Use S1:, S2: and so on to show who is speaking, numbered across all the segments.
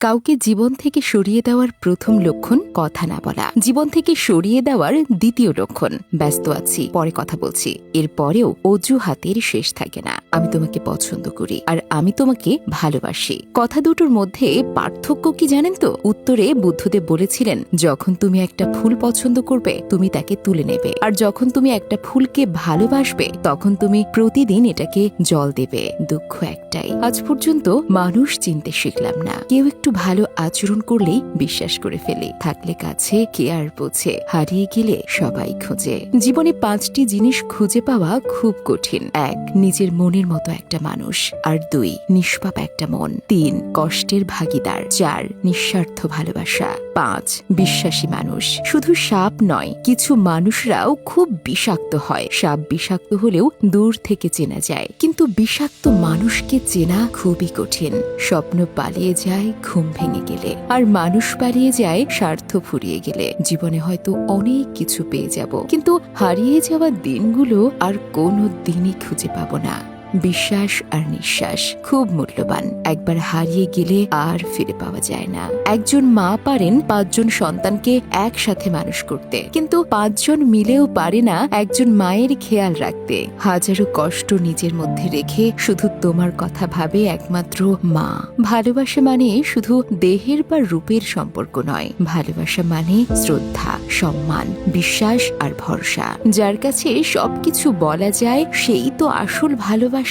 S1: কাউকে জীবন থেকে সরিয়ে দেওয়ার প্রথম লক্ষণ কথা না বলা, জীবন থেকে সরিয়ে দেওয়ার দ্বিতীয় লক্ষণ ব্যস্ত আছি, পরে কথা বলছি। এরপরেও অজুহাতের শেষ থাকে না। আমি তোমাকে পছন্দ করি আর আমি তোমাকে ভালোবাসি। কথা দুটোর মধ্যে পার্থক্য কি জানেন তো? উত্তরে বুদ্ধদেব বলেছিলেন, যখন তুমি একটা ফুল পছন্দ করবে তুমি তাকে তুলে নেবে, আর যখন তুমি একটা ফুলকে ভালোবাসবে তখন তুমি প্রতিদিন এটাকে জল দেবে। দুঃখ একটাই, আজ পর্যন্ত মানুষ চিনতে শিখলাম না। কেউ একটু ভালো আচরণ করলেই বিশ্বাস করে ফেলে, থাকলে কাছে কে আর বোঝে, হারিয়ে গেলে সবাই খোঁজে। জীবনে 5টি জিনিস খুঁজে পাওয়া খুব কঠিন। 1. নিজের মনের মতো একটা মানুষ। আর 2. নিষ্পাপ একটা মন। 3. কষ্টের ভাগিদার। 4. নিঃস্বার্থ ভালোবাসা। 5. বিশ্বাসী মানুষ। শুধু সাপ নয়, কিছু মানুষরাও খুব বিষাক্ত হয়। সাপ বিষাক্ত হলেও দূর থেকে চেনা যায়, কিন্তু বিষাক্ত মানুষকে চেনা খুবই কঠিন। স্বপ্ন পালিয়ে যায় ঘুম ভেঙে গেলে, আর মানুষ পালিয়ে যায় স্বার্থ ফুরিয়ে গেলে। জীবনে হয়তো অনেক কিছু পেয়ে যাব, কিন্তু হারিয়ে যাওয়া দিনগুলো আর কোনো দিনই খুঁজে পাবো না। বিশ্বাস আর নিঃশ্বাস খুব মূল্যবান, একবার হারিয়ে গেলে আর ফিরে পাওয়া যায় না। একজন মা পারেন 5 জন সন্তানকে একসাথে মানুষ করতে, কিন্তু 5 জন মিলেও পারে না একজন মায়ের খেয়াল রাখতে। হাজারো কষ্ট নিজের মধ্যে রেখে শুধু তোমার কথা ভাবে একমাত্র মা। ভালোবাসা মানে শুধু দেহের বা রূপের সম্পর্ক নয়, ভালোবাসা মানে শ্রদ্ধা, সম্মান, বিশ্বাস আর ভরসা। যার কাছে সবকিছু বলা যায় সেই তো আসল ভালোবাসা।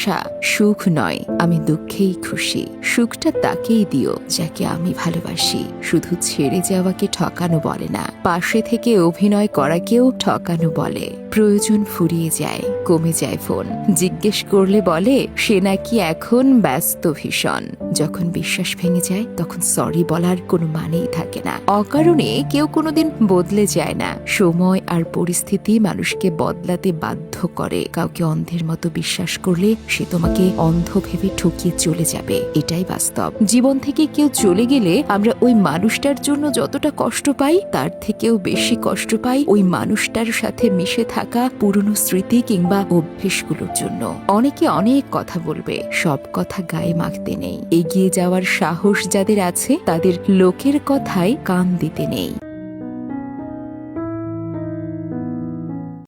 S1: সুখ নয়, আমি দুঃখেই খুশি। সুখটা তাকেই দিও যাকে আমি ভালোবাসি। শুধু ছেড়ে যাওয়াকে ঠকানো বলে না, পাশে থেকে অভিনয় করাকেও ঠকানো বলে। প্রয়োজন ফুরিয়ে যায়, কমে যায় ফোন, জিজ্ঞেস করলে বলে সে নাকি এখন ব্যস্ত ভীষণ। যখন বিশ্বাস ভেঙে যায় তখন সরি বলার কোনো মানেই থাকে না। অকারণে কেউ কোনোদিন বদলে যায় না। সময় আর পরিস্থিতি মানুষকে বদলাতে বাধ্য করে। কাউকে অন্ধের মতো বিশ্বাস করলে সে তোমাকে অন্ধ ভেবে ঠকিয়ে চলে যাবে, এটাই বাস্তব। জীবন থেকে কেউ চলে গেলে আমরা ওই মানুষটার জন্য যতটা কষ্ট পাই তার থেকেও বেশি কষ্ট পাই ওই মানুষটার সাথে মিশে থাকা পুরনো স্মৃতি কিংবা অভ্যেসগুলোর জন্য। অনেকে অনেক কথা বলবে, সব কথা গায়ে মাখতে নেই। এগিয়ে যাওয়ার সাহস যাদের আছে তাদের লোকের কথায় কান দিতে নেই।